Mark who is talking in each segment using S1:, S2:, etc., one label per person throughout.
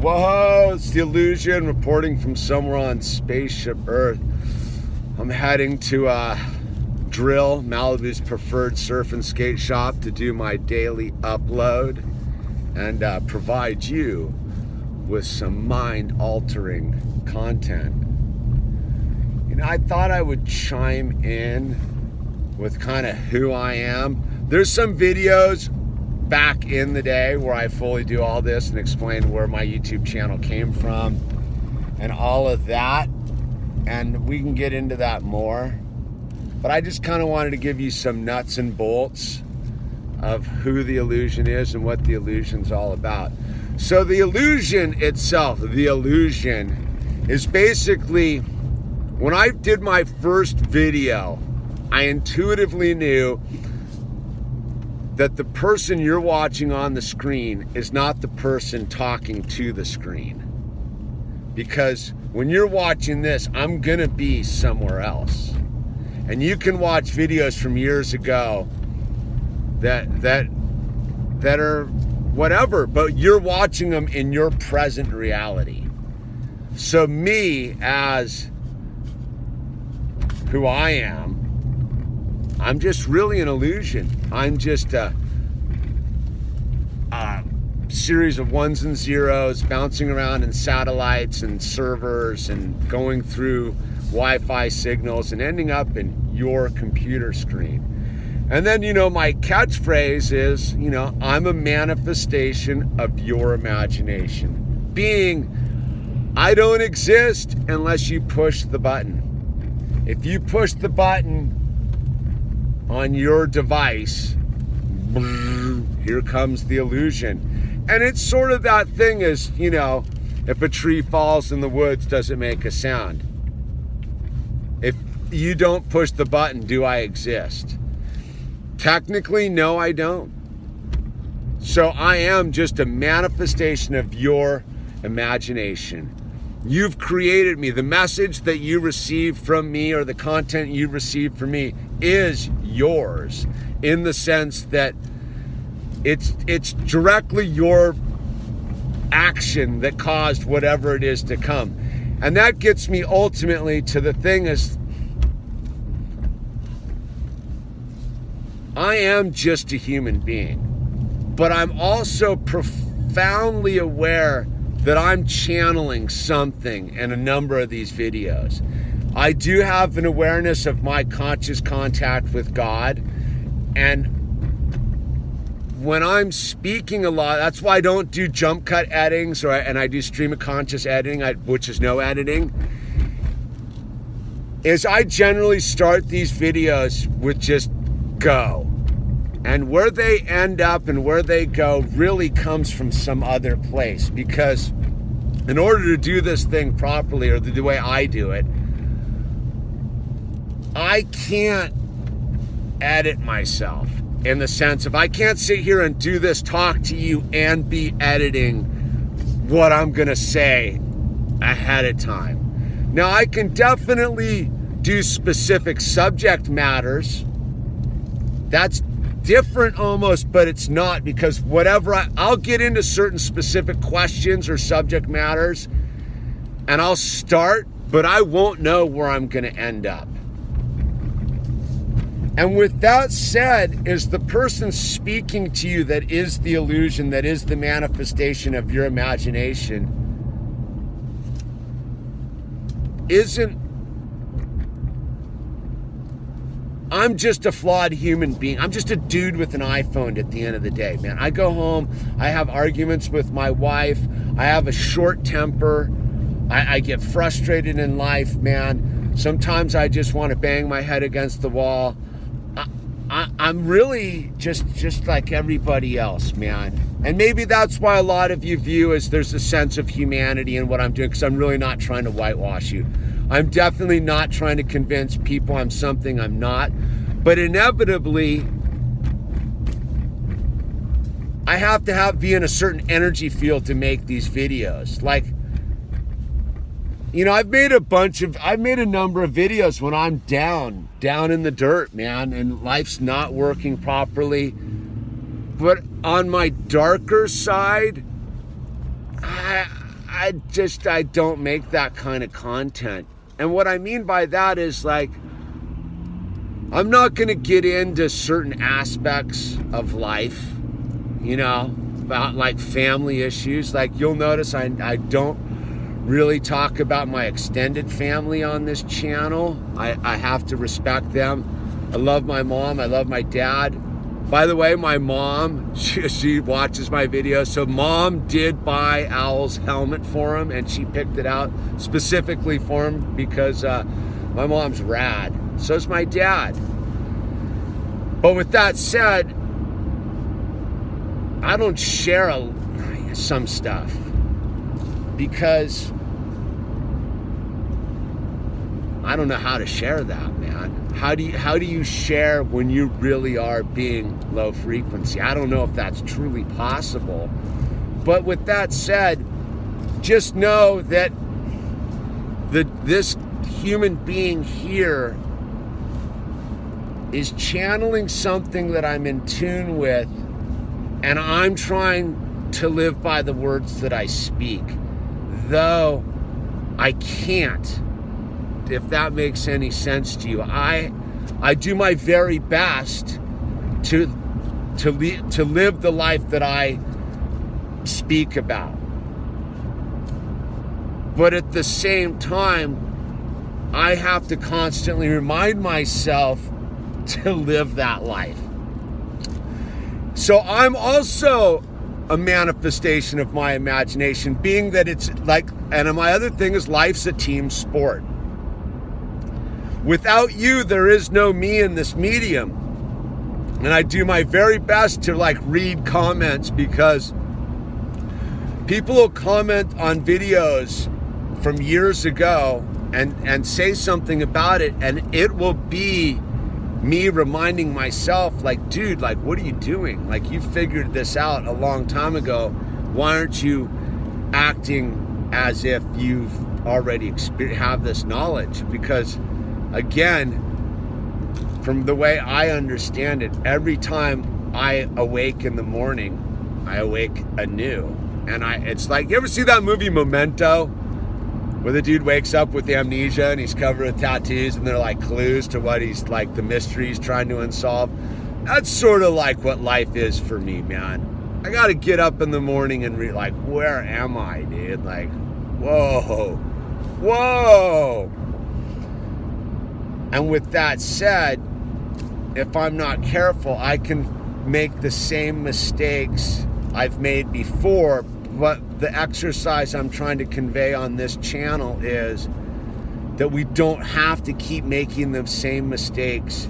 S1: Whoa, it's the Illusion reporting from somewhere on spaceship Earth. I'm heading to Drill, Malibu's preferred surf and skate shop, to do my daily upload and provide you with some mind-altering content. You know, I thought I would chime in with kind of who I am. There's some videos back in the day where I fully do all this and explain where my YouTube channel came from and all of that, and we can get into that more. But I just kind of wanted to give you some nuts and bolts of who the Illusion is and what the Illusion's all about. So the Illusion itself, the Illusion, is basically, when I did my first video, I intuitively knew that the person you're watching on the screen is not the person talking to the screen. Because when you're watching this, I'm gonna be somewhere else. And you can watch videos from years ago that are whatever, but you're watching them in your present reality. So me, as who I am, I'm just really an illusion. I'm just a series of ones and zeros bouncing around in satellites and servers and going through Wi-Fi signals and ending up in your computer screen. And then, you know, my catchphrase is, you know, I'm a manifestation of your imagination. Being, I don't exist unless you push the button. If you push the button on your device, here comes the Illusion. And it's sort of that thing as, you know, if a tree falls in the woods, does it make a sound? If you don't push the button, do I exist? Technically, no, I don't. So I am just a manifestation of your imagination. You've created me. The message that you receive from me, or the content you receive from me, is yours, in the sense that it's directly your action that caused whatever it is to come. And that gets me ultimately to the thing is, I am just a human being, but I'm also profoundly aware that I'm channeling something in a number of these videos. I do have an awareness of my conscious contact with God, and when I'm speaking a lot, that's why I don't do jump cut editings, and I do stream of conscious editing, which is no editing, is I generally start these videos with just go. And where they end up and where they go really comes from some other place, because in order to do this thing properly, or the way I do it, I can't edit myself, in the sense of I can't sit here and do this, talk to you, and be editing what I'm gonna say ahead of time. Now, I can definitely do specific subject matters. That's different almost, but it's not, because whatever I'll get into certain specific questions or subject matters, and I'll start, but I won't know where I'm gonna end up. And with that said, is the person speaking to you that is the Illusion, that is the manifestation of your imagination, I'm just a flawed human being. I'm just a dude with an iPhone at the end of the day, man. I go home, I have arguments with my wife, I have a short temper, I get frustrated in life, man. Sometimes I just want to bang my head against the wall. I'm really just like everybody else, man. And maybe that's why a lot of you view as there's a sense of humanity in what I'm doing, because I'm really not trying to whitewash you. I'm definitely not trying to convince people I'm something I'm not. But inevitably, I have to be in a certain energy field to make these videos. Like, you know, I've made a number of videos when I'm down in the dirt, man, and life's not working properly. But on my darker side, I don't make that kind of content. And what I mean by that is, like, I'm not going to get into certain aspects of life, you know, about like family issues. Like, you'll notice I don't really talk about my extended family on this channel. I have to respect them. I love my mom. I love my dad. By the way, my mom, she watches my videos. So Mom did buy Owl's helmet for him, and she picked it out specifically for him because my mom's rad. So is my dad. But with that said, I don't share some stuff because I don't know how to share that, man. How do you share when you really are being low frequency? I don't know if that's truly possible. But with that said, just know that this human being here is channeling something that I'm in tune with, and I'm trying to live by the words that I speak, though I can't. If that makes any sense to you, I do my very best to live the life that I speak about. But at the same time, I have to constantly remind myself to live that life. So I'm also a manifestation of my imagination, being that it's like, and my other thing is, life's a team sport. Without you, there is no me in this medium. And I do my very best to like read comments, because people will comment on videos from years ago and say something about it, and it will be me reminding myself, like, dude, like, what are you doing? Like, you figured this out a long time ago. Why aren't you acting as if you've already have this knowledge? Because again, from the way I understand it, every time I awake in the morning, I awake anew. And it's like, you ever see that movie Memento, where the dude wakes up with amnesia and he's covered with tattoos, and they're like clues to what he's like, the mystery he's trying to unsolve? That's sort of like what life is for me, man. I gotta get up in the morning and like, where am I, dude? Like, whoa. And with that said, if I'm not careful, I can make the same mistakes I've made before. But the exercise I'm trying to convey on this channel is that we don't have to keep making the same mistakes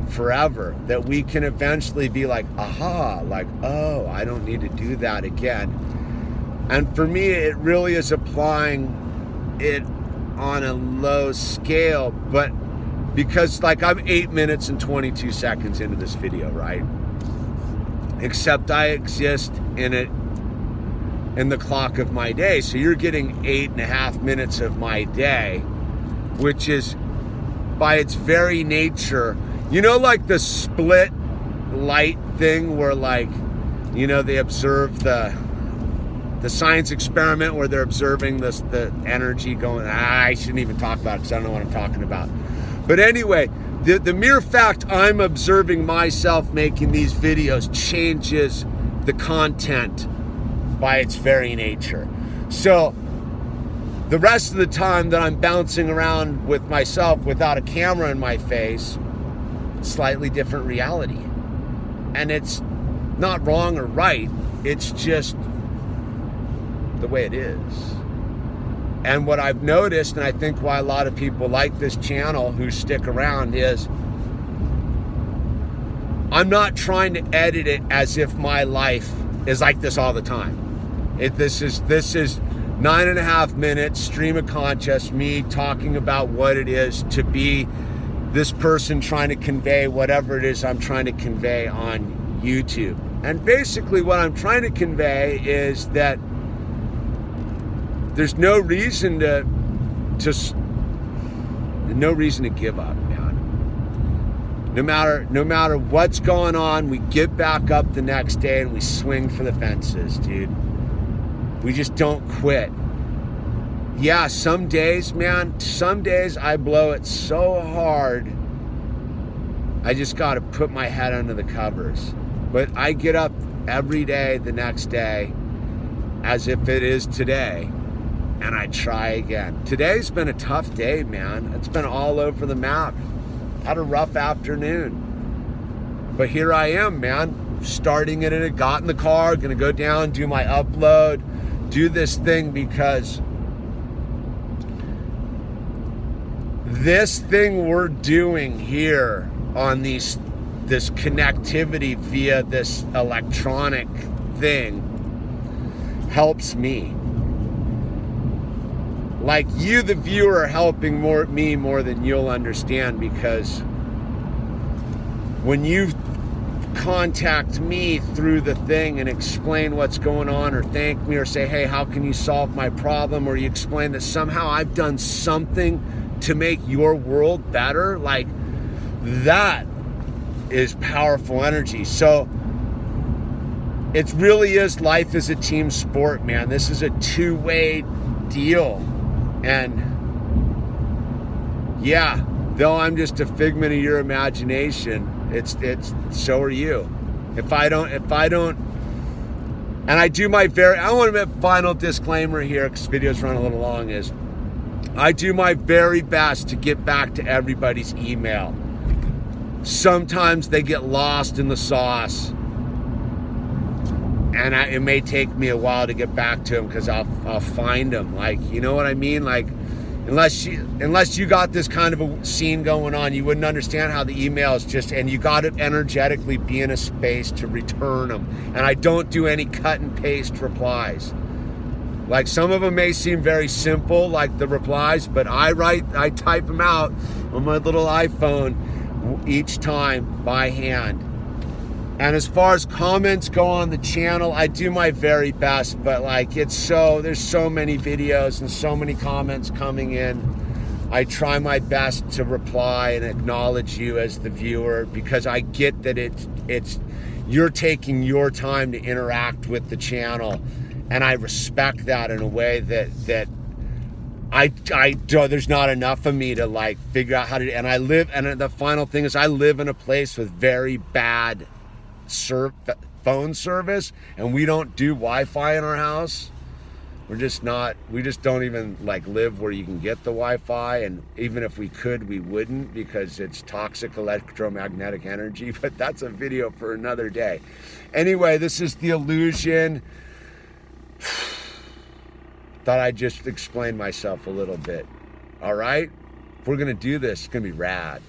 S1: forever. That we can eventually be like, aha, like, oh, I don't need to do that again. And for me, it really is applying it on a low scale, but because like I'm 8 minutes and 22 seconds into this video, right? Except I exist in it in the clock of my day. So you're getting 8.5 minutes of my day, which is by its very nature, you know, like the split light thing where, like, you know, they observe the science experiment where they're observing the energy going, I shouldn't even talk about it because I don't know what I'm talking about. But anyway, the mere fact I'm observing myself making these videos changes the content by its very nature. So the rest of the time that I'm bouncing around with myself without a camera in my face, slightly different reality. And it's not wrong or right, it's just the way it is. And what I've noticed, and I think why a lot of people like this channel who stick around, is I'm not trying to edit it as if my life is like this all the time. This is 9.5 minutes stream of conscious, me talking about what it is to be this person trying to convey whatever it is I'm trying to convey on YouTube. And basically what I'm trying to convey is that there's no reason to give up, man. No matter what's going on, we get back up the next day and we swing for the fences, dude. We just don't quit. yeah, some days, man, some days I blow it so hard, I just got to put my head under the covers. But I get up every day the next day as if it is today, and I try again. Today's been a tough day, man. It's been all over the map. Had a rough afternoon. But here I am, man, starting it. Got in the car, gonna go down, do my upload, do this thing, because this thing we're doing here on this connectivity via this electronic thing helps me. Like, you, the viewer, are helping me more than you'll understand, because when you contact me through the thing and explain what's going on, or thank me, or say, hey, how can you solve my problem, or you explain that somehow I've done something to make your world better, like, that is powerful energy. So it really is, life is a team sport, man. This is a two-way deal. And yeah, though I'm just a figment of your imagination, it's so are you. If I don't, and I do my I want to make a final disclaimer here, because videos run a little long, is I do my very best to get back to everybody's email. Sometimes they get lost in the sauce, and it may take me a while to get back to them, because I'll find them. Like, you know what I mean? Like, unless you got this kind of a scene going on, you wouldn't understand how the emails just, and you got to energetically be in a space to return them. And I don't do any cut and paste replies. Like, some of them may seem very simple, like the replies, but I type them out on my little iPhone each time by hand. And as far as comments go on the channel, I do my very best, but like, there's so many videos and so many comments coming in. I try my best to reply and acknowledge you as the viewer, because I get that you're taking your time to interact with the channel, and I respect that in a way that there's not enough of me to like figure out how to. And the final thing is, I live in a place with very bad phone service, and we don't do Wi-Fi in our house. We just don't even like live where you can get the Wi-Fi, and even if we could, we wouldn't, because it's toxic electromagnetic energy. But that's a video for another day. Anyway, this is the illusion. Thought I'd just explain myself a little bit. All right, if we're gonna do this, it's gonna be rad.